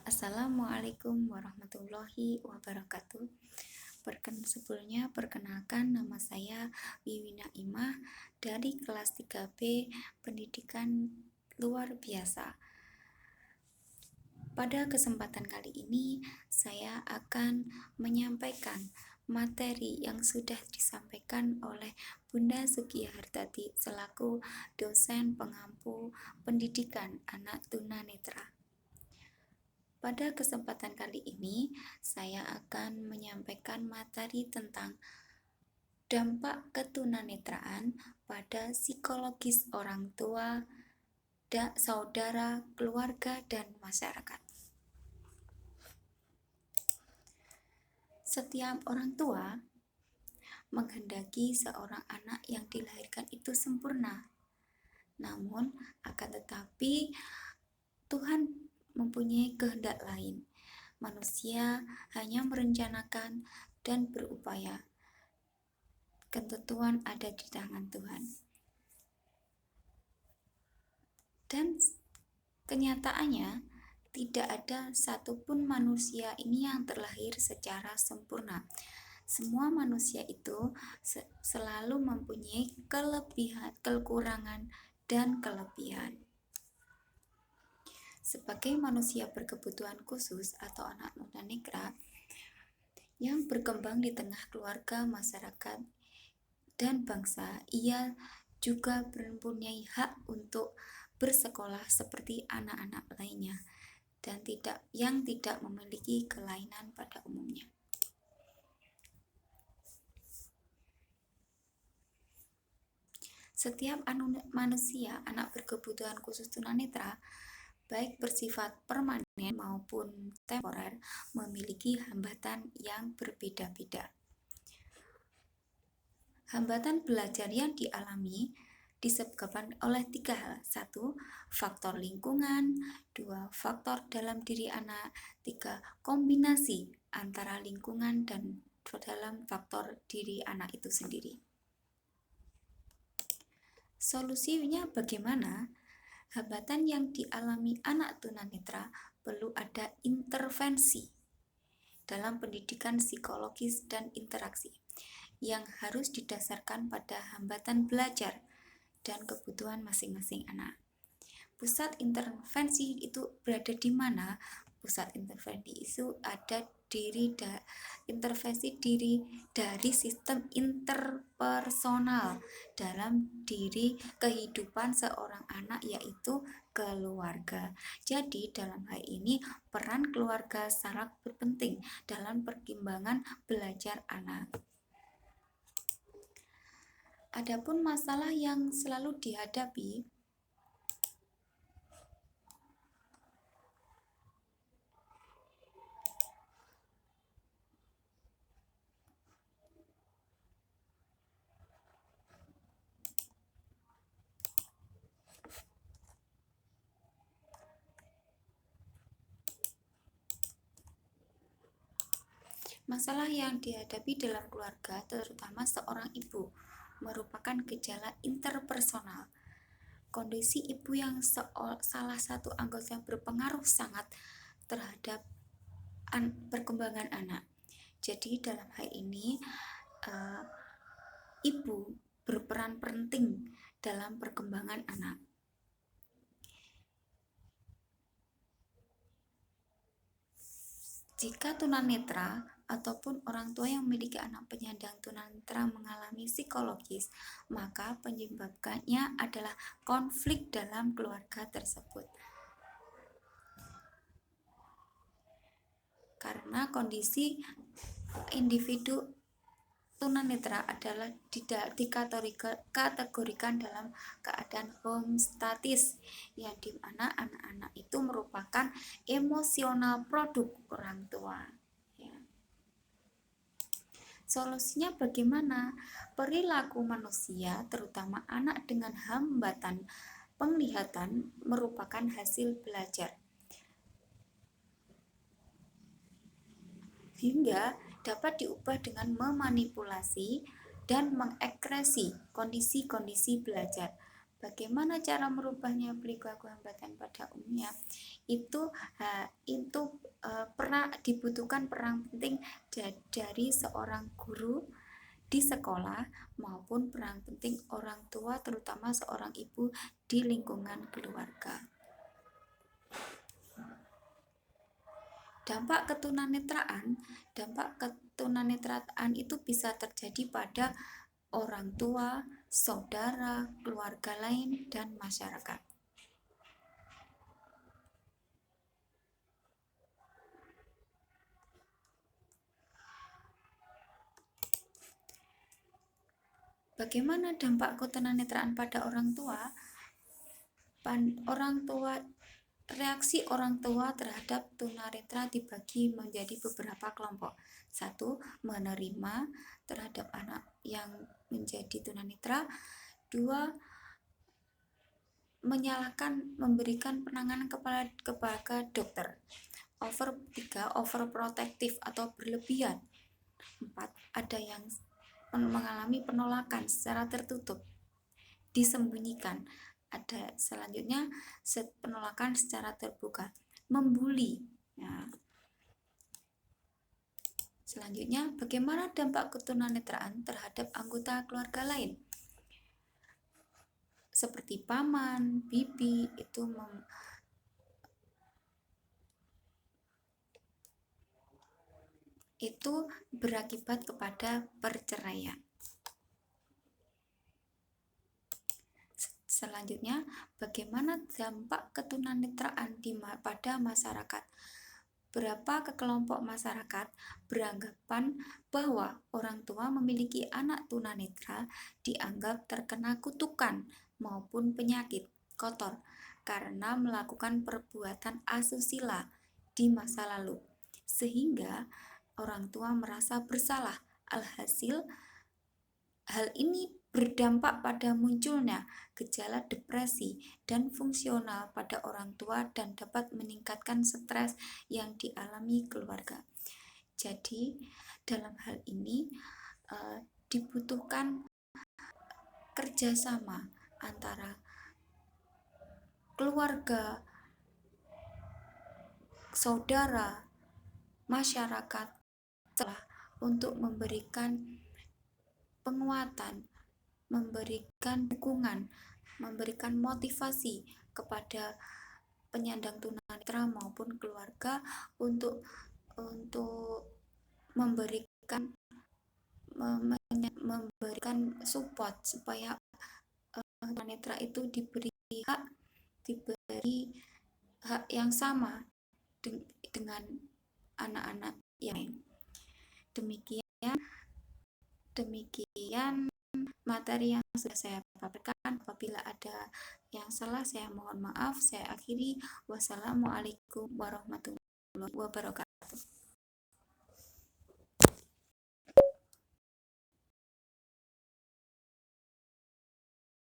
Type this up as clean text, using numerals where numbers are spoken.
Assalamualaikum warahmatullahi wabarakatuh. Sebelumnya perkenalkan, nama saya Wiwina Imah dari kelas 3B Pendidikan Luar Biasa. Pada kesempatan kali ini saya akan menyampaikan materi yang sudah disampaikan oleh Bunda Sugiyartati selaku dosen pengampu pendidikan anak tunanetra. Pada kesempatan kali ini, saya akan menyampaikan materi tentang dampak ketunanetraan pada psikologis orang tua, saudara, keluarga, dan masyarakat. Setiap orang tua menghendaki seorang anak yang dilahirkan itu sempurna. Namun, akan tetapi Tuhan mempunyai kehendak lain. Manusia hanya merencanakan dan berupaya. Ketentuan ada di tangan Tuhan. Dan kenyataannya tidak ada satupun manusia ini yang terlahir secara sempurna. Semua manusia itu selalu mempunyai kelebihan, kekurangan, dan kelebihan. Sebagai manusia berkebutuhan khusus atau anak tunanetra yang berkembang di tengah keluarga, masyarakat, dan bangsa, ia juga mempunyai hak untuk bersekolah seperti anak-anak lainnya dan tidak memiliki kelainan pada umumnya. Setiap manusia anak berkebutuhan khusus tunanetra, baik bersifat permanen maupun temporer, memiliki hambatan yang berbeda-beda. Hambatan belajar yang dialami disebabkan oleh 3 hal. 1. Faktor lingkungan. 2. Faktor dalam diri anak. 3. Kombinasi antara lingkungan dan dalam faktor diri anak itu sendiri. Solusinya bagaimana? Hambatan yang dialami anak tunanetra perlu ada intervensi dalam pendidikan psikologis dan interaksi yang harus didasarkan pada hambatan belajar dan kebutuhan masing-masing anak. Pusat intervensi itu berada di mana? Pusat intervensi itu ada intervensi diri dari sistem interpersonal dalam diri kehidupan seorang anak, yaitu keluarga. Jadi dalam hal ini peran keluarga sangat berpenting dalam perkembangan belajar anak. Adapun masalah yang selalu dihadapi dalam keluarga, terutama seorang ibu, merupakan gejala interpersonal. Kondisi ibu yang salah satu anggota yang berpengaruh sangat terhadap perkembangan anak. Jadi dalam hal ini ibu berperan penting dalam perkembangan anak. Jika tunanetra ataupun orang tua yang memiliki anak penyandang tunanetra mengalami psikologis, maka penyebabnya adalah konflik dalam keluarga tersebut. Karena kondisi individu tunanetra adalah dikategorikan dalam keadaan homeostatis, yang dimana anak-anak itu merupakan emosional produk orang tua. Solusinya bagaimana? Perilaku manusia, terutama anak dengan hambatan penglihatan, merupakan hasil belajar, hingga dapat diubah dengan memanipulasi dan mengekspresi kondisi-kondisi belajar. Bagaimana cara merubahnya perilaku hambatan pada umumnya? Itu dibutuhkan peran penting dari seorang guru di sekolah maupun peran penting orang tua, terutama seorang ibu di lingkungan keluarga. Dampak ketunanetraan itu bisa terjadi pada orang tua, saudara, keluarga lain, dan masyarakat. Bagaimana dampak ketunanetraan pada orang tua? Reaksi orang tua terhadap tunanetra dibagi menjadi beberapa kelompok. 1. Menerima terhadap anak yang menjadi tunanetra. 2. Menyalahkan, memberikan penanganan kepada dokter. 3. Overprotective atau berlebihan. 4. Ada yang mengalami penolakan secara tertutup, disembunyikan. Ada selanjutnya penolakan secara terbuka, membuli. Nah, selanjutnya, bagaimana dampak ketunanetraan terhadap anggota keluarga lain? Seperti paman, bibi, itu berakibat kepada perceraian. Selanjutnya, bagaimana dampak ketunanetraan pada masyarakat? Beberapa kelompok masyarakat beranggapan bahwa orang tua memiliki anak tunanetra dianggap terkena kutukan maupun penyakit kotor karena melakukan perbuatan asusila di masa lalu, sehingga orang tua merasa bersalah. Alhasil, hal ini berdampak pada munculnya gejala depresi dan fungsional pada orang tua dan dapat meningkatkan stres yang dialami keluarga. Jadi, dalam hal ini dibutuhkan kerjasama antara keluarga, saudara, masyarakat untuk memberikan penguatan, memberikan dukungan, memberikan motivasi kepada penyandang tunanetra maupun keluarga untuk memberikan support supaya tunanetra itu diberi hak yang sama dengan anak-anak yang lain. Demikian materi yang sudah saya paparkan. Apabila ada yang salah, saya mohon maaf. Saya akhiri. Wassalamualaikum warahmatullahi wabarakatuh.